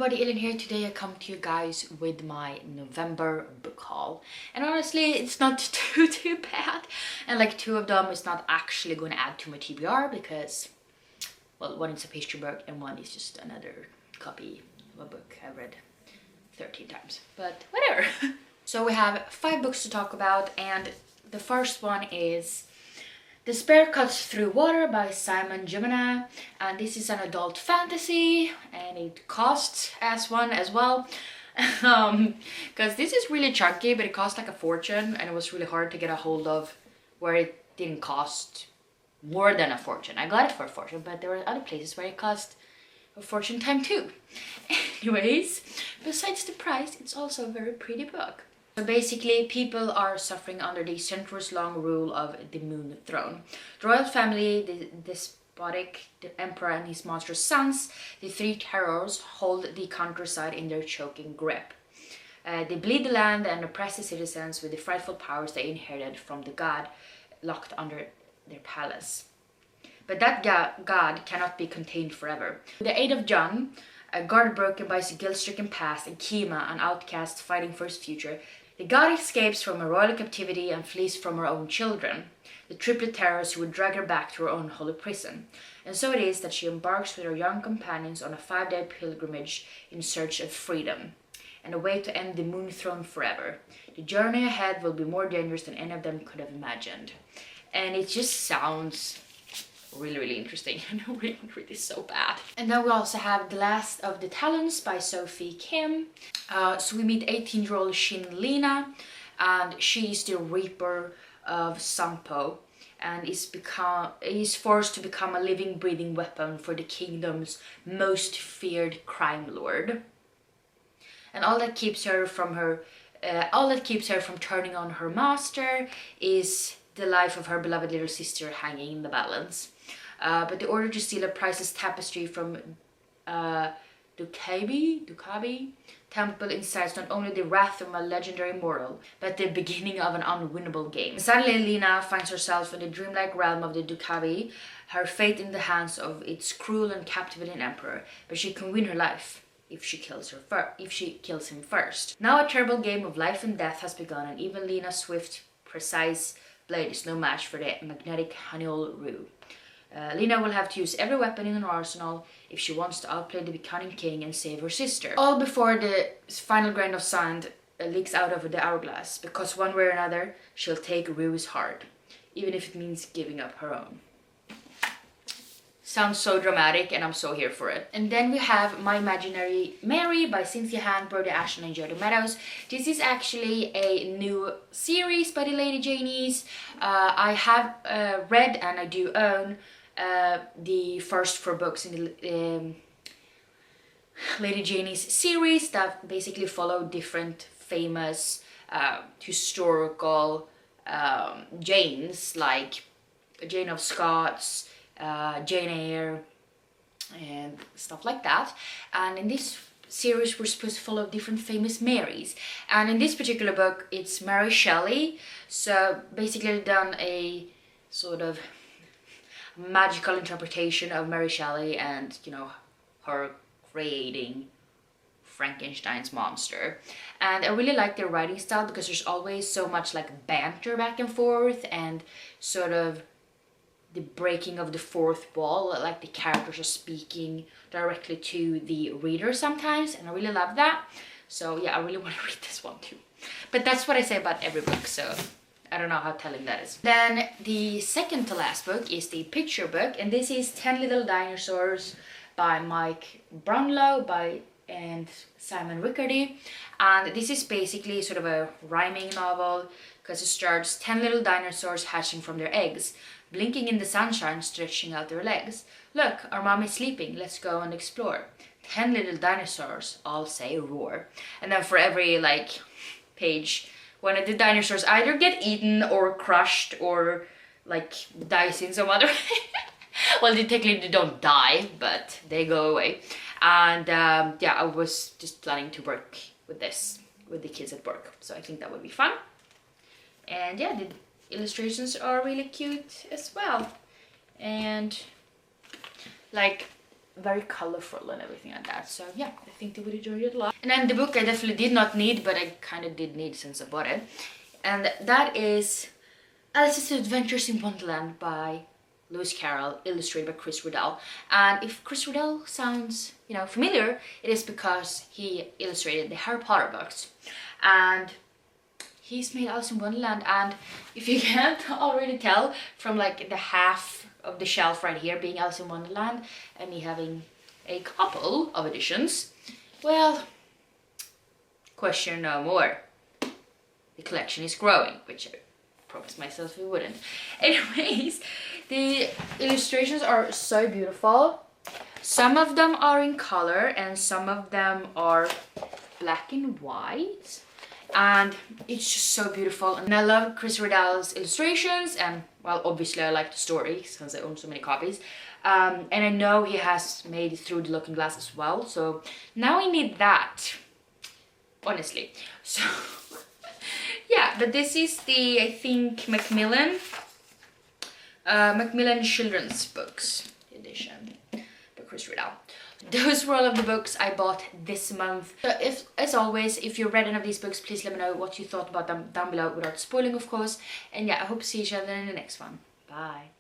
everybody, Ellen here. Today I come to you guys with my November book haul, and honestly it's not too bad, and like two of them is not actually going to add to my TBR because, well, one is a pastry book and one is just another copy of a book I read 13 times, but whatever. So we have 5 books to talk about, and the first one is Despair Cuts Through Water by Simon Gimena, and this is an adult fantasy and it costs as one as well, because this is really chunky, but it cost like a fortune and it was really hard to get a hold of where it didn't cost more than a fortune. I got it for a fortune, but there were other places where it cost a fortune times 2. Anyways, besides the price, it's also a very pretty book. So basically, people are suffering under the centuries-long rule of the Moon Throne. The royal family, the despotic, the emperor and his monstrous sons, the 3 terrors, hold the countryside in their choking grip. They bleed the land and oppress the citizens with the frightful powers they inherited from the god locked under their palace. But that god cannot be contained forever. With the aid of John, a guard broken by his guilt-stricken past, and Kima, an outcast fighting for his future, the god escapes from a royal captivity and flees from her own children, the triplet terrors who would drag her back to her own holy prison. And so it is that she embarks with her young companions on a 5-day pilgrimage in search of freedom and a way to end the Moon Throne forever. The journey ahead will be more dangerous than any of them could have imagined. And it just sounds really interesting, and I really want to read this so bad. And then we also have The Last of the Talons by Sophie Kim. So we meet 18-year-old Shin Lina, and she is the Reaper of Sampo and is forced to become a living, breathing weapon for the kingdom's most feared crime lord. And all that keeps her from turning on her master is the life of her beloved little sister hanging in the balance. But the order to steal a priceless tapestry from Dukabi temple incites not only the wrath of a legendary mortal, but the beginning of an unwinnable game. Suddenly, Lina finds herself in the dreamlike realm of the Dukabi, her fate in the hands of its cruel and captivating emperor. But she can win her life if she kills him first. Now a terrible game of life and death has begun, and even Lina's swift, precise blade is no match for the magnetic Haniol Rue. Lina will have to use every weapon in her arsenal if she wants to outplay the cunning king and save her sister. All before the final grain of sand leaks out of the hourglass, because one way or another she'll take Rue's heart, even if it means giving up her own. Sounds so dramatic, and I'm so here for it. And then we have My Imaginary Mary by Cynthia Han, Brody Ashton and Jodie Meadows. This is actually a new series by the Lady Janies. I have read, and I do own, the first 4 books in the Lady Janies series that basically follow different famous historical Janes, like Jane of Scots, Jane Eyre, and stuff like that. And in this series we're supposed to follow different famous Marys, and in this particular book it's Mary Shelley. So basically I've done a sort of magical interpretation of Mary Shelley and, you know, her creating Frankenstein's monster. And I really like their writing style because there's always so much like banter back and forth and sort of the breaking of the fourth wall, like the characters are speaking directly to the reader sometimes, and I really love that. So yeah, I really want to read this one too. But that's what I say about every book, so I don't know how telling that is. Then the second to last book is the picture book, and this is 10 Little Dinosaurs by Mike Brownlow and Simon Rickardy. And this is basically sort of a rhyming novel because it starts 10 little dinosaurs hatching from their eggs, blinking in the sunshine, stretching out their legs. Look, our mom is sleeping, let's go and explore. 10 little dinosaurs all say roar. And then for every like page, one of the dinosaurs either get eaten or crushed or like dies in some other well, technically they don't die, but they go away. And yeah, I was just planning to work with this with the kids at work, so I think that would be fun. And yeah, the illustrations are really cute as well. And like very colorful and everything like that. So yeah, I think they would enjoy it a lot. And then the book I definitely did not need, but I kind of did need since I bought it. And that is Alice's Adventures in Wonderland by Lewis Carroll, illustrated by Chris Riddell. And if Chris Riddell sounds, you know, familiar, it is because he illustrated the Harry Potter books. And he's made Alice in Wonderland, and if you can't already tell from like the half of the shelf right here being Alice in Wonderland and me having a couple of editions, well, question no more. The collection is growing, which I promised myself it wouldn't. Anyways, the illustrations are so beautiful. Some of them are in color and some of them are black and white. And it's just so beautiful, and I love Chris Riddell's illustrations, and well, obviously I like the story since I own so many copies, and I know he has made it through The Looking Glass as well, so now I need that, honestly. So yeah, but this is the, I think, Macmillan Children's Books edition by Chris Riddell. Those were all of the books I bought this month. So as always, if you read any of these books, please let me know what you thought about them down below without spoiling, of course. And yeah, I hope to see each other in the next one. Bye.